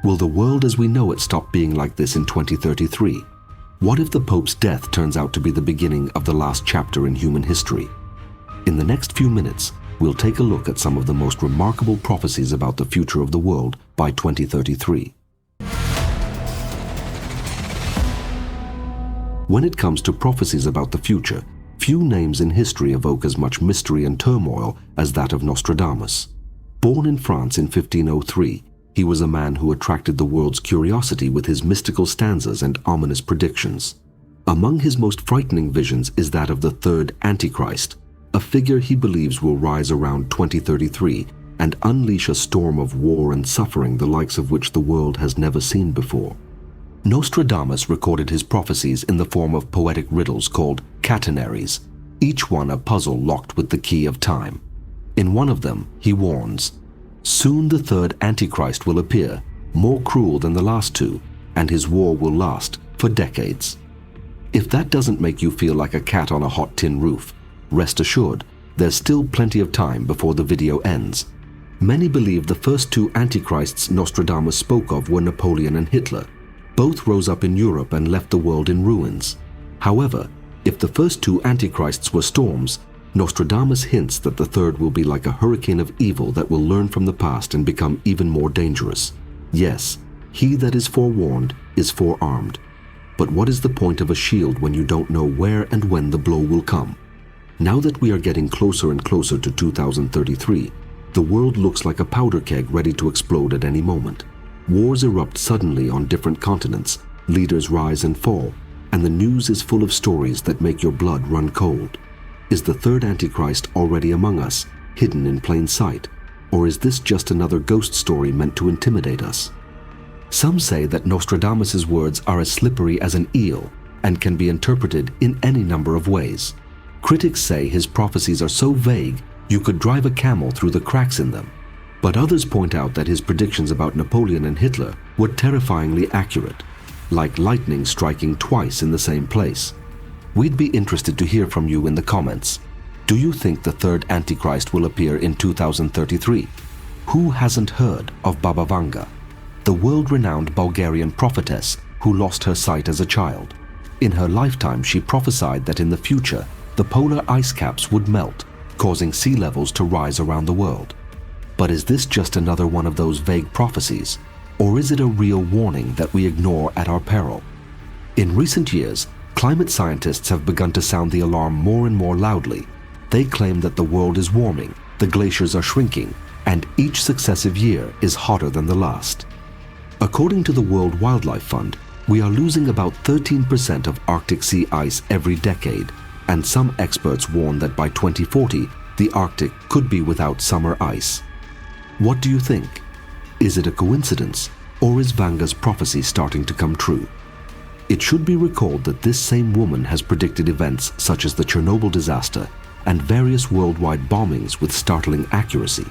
Will the world as we know it stop being like this in 2033? What if the Pope's death turns out to be the beginning of the last chapter in human history? In the next few minutes, we'll take a look at some of the most remarkable prophecies about the future of the world by 2033. When it comes to prophecies about the future, few names in history evoke as much mystery and turmoil as that of Nostradamus. Born in France in 1503, he was a man who attracted the world's curiosity with his mystical stanzas and ominous predictions. Among his most frightening visions is that of the Third Antichrist, a figure he believes will rise around 2033 and unleash a storm of war and suffering the likes of which the world has never seen before. Nostradamus recorded his prophecies in the form of poetic riddles called catenaries, each one a puzzle locked with the key of time. In one of them, he warns, "Soon the third Antichrist will appear, more cruel than the last two, and his war will last for decades." If that doesn't make you feel like a cat on a hot tin roof, rest assured, there's still plenty of time before the video ends. Many believe the first two Antichrists Nostradamus spoke of were Napoleon and Hitler. Both rose up in Europe and left the world in ruins. However, if the first two Antichrists were storms, Nostradamus hints that the third will be like a hurricane of evil that will learn from the past and become even more dangerous. Yes, he that is forewarned is forearmed. But what is the point of a shield when you don't know where and when the blow will come? Now that we are getting closer and closer to 2033, the world looks like a powder keg ready to explode at any moment. Wars erupt suddenly on different continents, leaders rise and fall, and the news is full of stories that make your blood run cold. Is the third Antichrist already among us, hidden in plain sight? Or is this just another ghost story meant to intimidate us? Some say that Nostradamus' words are as slippery as an eel and can be interpreted in any number of ways. Critics say his prophecies are so vague you could drive a camel through the cracks in them. But others point out that his predictions about Napoleon and Hitler were terrifyingly accurate, like lightning striking twice in the same place. We'd be interested to hear from you in the comments. Do you think the third Antichrist will appear in 2033? Who hasn't heard of Baba Vanga, the world-renowned Bulgarian prophetess who lost her sight as a child? In her lifetime, she prophesied that in the future, the polar ice caps would melt, causing sea levels to rise around the world. But is this just another one of those vague prophecies? Or is it a real warning that we ignore at our peril? In recent years, climate scientists have begun to sound the alarm more and more loudly. They claim that the world is warming, the glaciers are shrinking, and each successive year is hotter than the last. According to the World Wildlife Fund, we are losing about 13% of Arctic sea ice every decade, and some experts warn that by 2040, the Arctic could be without summer ice. What do you think? Is it a coincidence, or is Vanga's prophecy starting to come true? It should be recalled that this same woman has predicted events such as the Chernobyl disaster and various worldwide bombings with startling accuracy.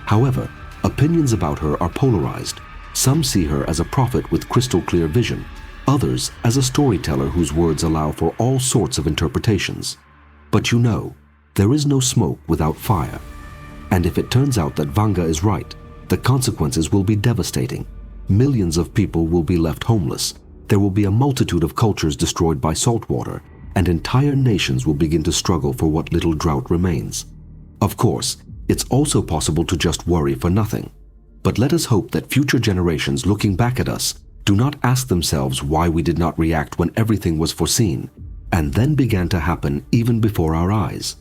However, opinions about her are polarized. Some see her as a prophet with crystal-clear vision, others as a storyteller whose words allow for all sorts of interpretations. But you know, there is no smoke without fire. And if it turns out that Vanga is right, the consequences will be devastating. Millions of people will be left homeless. There will be a multitude of cultures destroyed by salt water, and entire nations will begin to struggle for what little drought remains. Of course, it's also possible to just worry for nothing. But let us hope that future generations looking back at us do not ask themselves why we did not react when everything was foreseen, and then began to happen even before our eyes.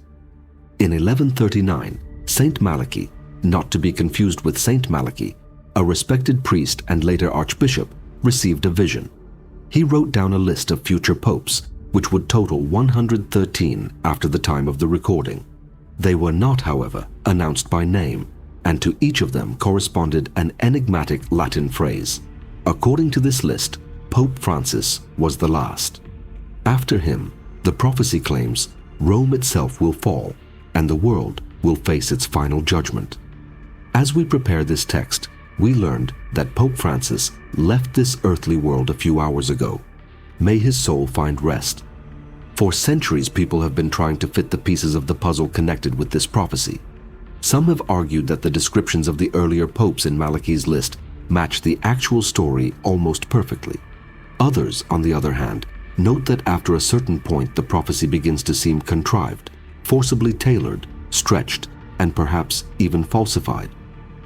In 1139, Saint Malachi, not to be confused with Saint Malachi, a respected priest and later archbishop, received a vision. He wrote down a list of future popes, which would total 113 after the time of the recording. They were not, however, announced by name, and to each of them corresponded an enigmatic Latin phrase. According to this list, Pope Francis was the last. After him, the prophecy claims Rome itself will fall, and the world will face its final judgment. As we prepare this text, we learned that Pope Francis left this earthly world a few hours ago. May his soul find rest. For centuries, people have been trying to fit the pieces of the puzzle connected with this prophecy. Some have argued that the descriptions of the earlier popes in Malachi's list match the actual story almost perfectly. Others, on the other hand, note that after a certain point the prophecy begins to seem contrived, forcibly tailored, stretched, and perhaps even falsified.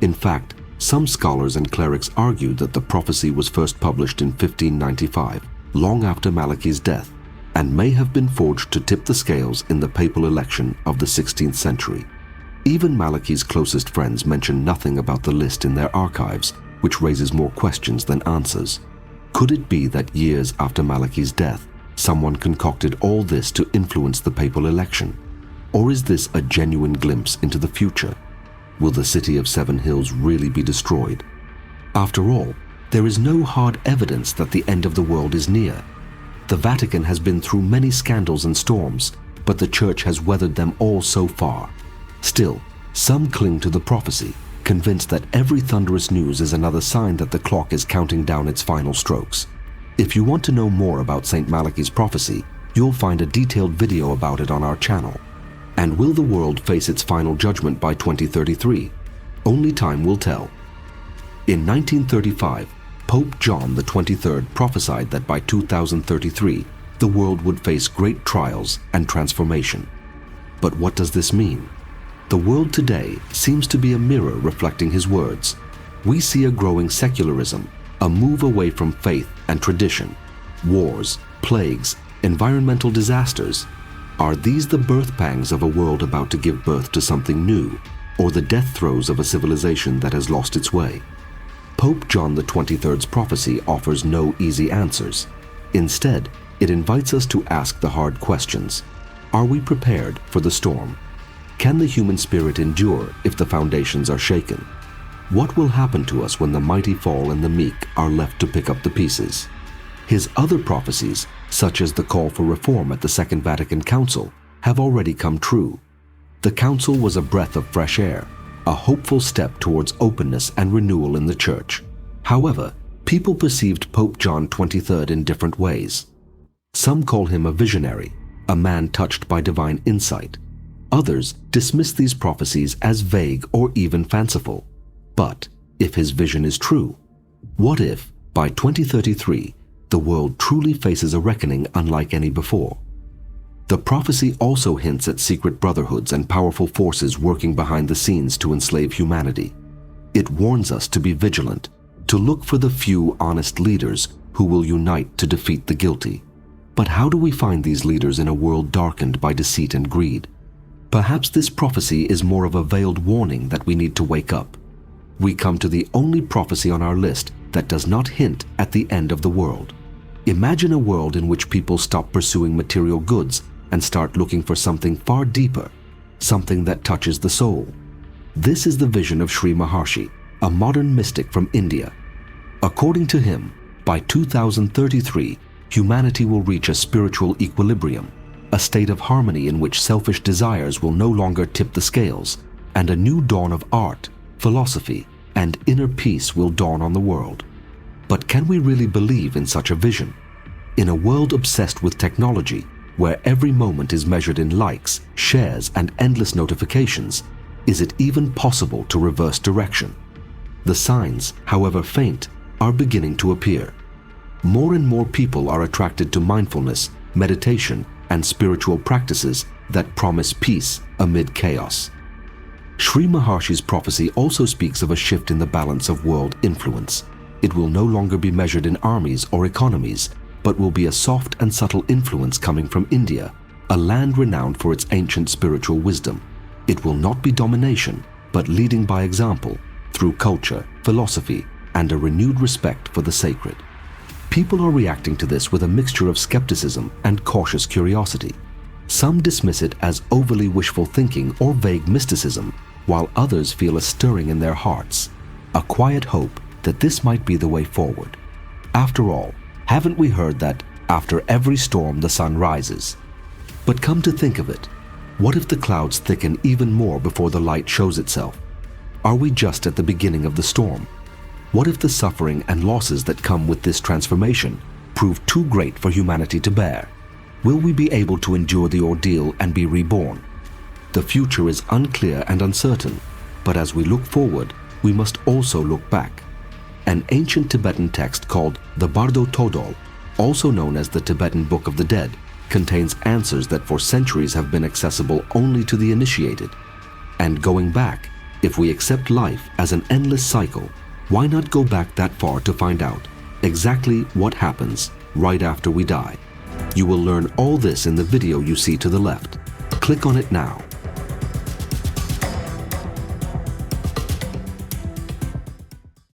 In fact, some scholars and clerics argue that the prophecy was first published in 1595, long after Malachi's death, and may have been forged to tip the scales in the papal election of the 16th century. Even Malachi's closest friends mention nothing about the list in their archives, which raises more questions than answers. Could it be that years after Malachi's death, someone concocted all this to influence the papal election? Or is this a genuine glimpse into the future? Will the city of Seven Hills really be destroyed? After all, there is no hard evidence that the end of the world is near. The Vatican has been through many scandals and storms, but the Church has weathered them all so far. Still, some cling to the prophecy, convinced that every thunderous news is another sign that the clock is counting down its final strokes. If you want to know more about St. Malachi's prophecy, you'll find a detailed video about it on our channel. And will the world face its final judgment by 2033? Only time will tell. In 1935, Pope John XXIII prophesied that by 2033, the world would face great trials and transformation. But what does this mean? The world today seems to be a mirror reflecting his words. We see a growing secularism, a move away from faith and tradition, wars, plagues, environmental disasters. Are these the birth pangs of a world about to give birth to something new, or the death throes of a civilization that has lost its way? Pope John XXIII's prophecy offers no easy answers. Instead, it invites us to ask the hard questions. Are we prepared for the storm? Can the human spirit endure if the foundations are shaken? What will happen to us when the mighty fall and the meek are left to pick up the pieces? His other prophecies, such as the call for reform at the Second Vatican Council, have already come true. The Council was a breath of fresh air, a hopeful step towards openness and renewal in the Church. However, people perceived Pope John XXIII in different ways. Some call him a visionary, a man touched by divine insight. Others dismiss these prophecies as vague or even fanciful. But if his vision is true, what if, by 2033, the world truly faces a reckoning unlike any before? The prophecy also hints at secret brotherhoods and powerful forces working behind the scenes to enslave humanity. It warns us to be vigilant, to look for the few honest leaders who will unite to defeat the guilty. But how do we find these leaders in a world darkened by deceit and greed? Perhaps this prophecy is more of a veiled warning that we need to wake up. We come to the only prophecy on our list that does not hint at the end of the world. Imagine a world in which people stop pursuing material goods and start looking for something far deeper, something that touches the soul. This is the vision of Shri Maharshi, a modern mystic from India. According to him, by 2033, humanity will reach a spiritual equilibrium, a state of harmony in which selfish desires will no longer tip the scales, and a new dawn of art, philosophy, and inner peace will dawn on the world. But can we really believe in such a vision? In a world obsessed with technology, where every moment is measured in likes, shares, and endless notifications, is it even possible to reverse direction? The signs, however faint, are beginning to appear. More and more people are attracted to mindfulness, meditation, and spiritual practices that promise peace amid chaos. Shri Maharshi's prophecy also speaks of a shift in the balance of world influence. It will no longer be measured in armies or economies, but will be a soft and subtle influence coming from India, a land renowned for its ancient spiritual wisdom. It will not be domination, but leading by example, through culture, philosophy, and a renewed respect for the sacred. People are reacting to this with a mixture of skepticism and cautious curiosity. Some dismiss it as overly wishful thinking or vague mysticism, while others feel a stirring in their hearts, a quiet hope that this might be the way forward. After all, haven't we heard that after every storm the sun rises? But come to think of it, what if the clouds thicken even more before the light shows itself? Are we just at the beginning of the storm? What if the suffering and losses that come with this transformation prove too great for humanity to bear? Will we be able to endure the ordeal and be reborn? The future is unclear and uncertain, but as we look forward, we must also look back. An ancient Tibetan text called the Bardo Todol, also known as the Tibetan Book of the Dead, contains answers that for centuries have been accessible only to the initiated. And going back, if we accept life as an endless cycle, why not go back that far to find out exactly what happens right after we die? You will learn all this in the video you see to the left. Click on it now.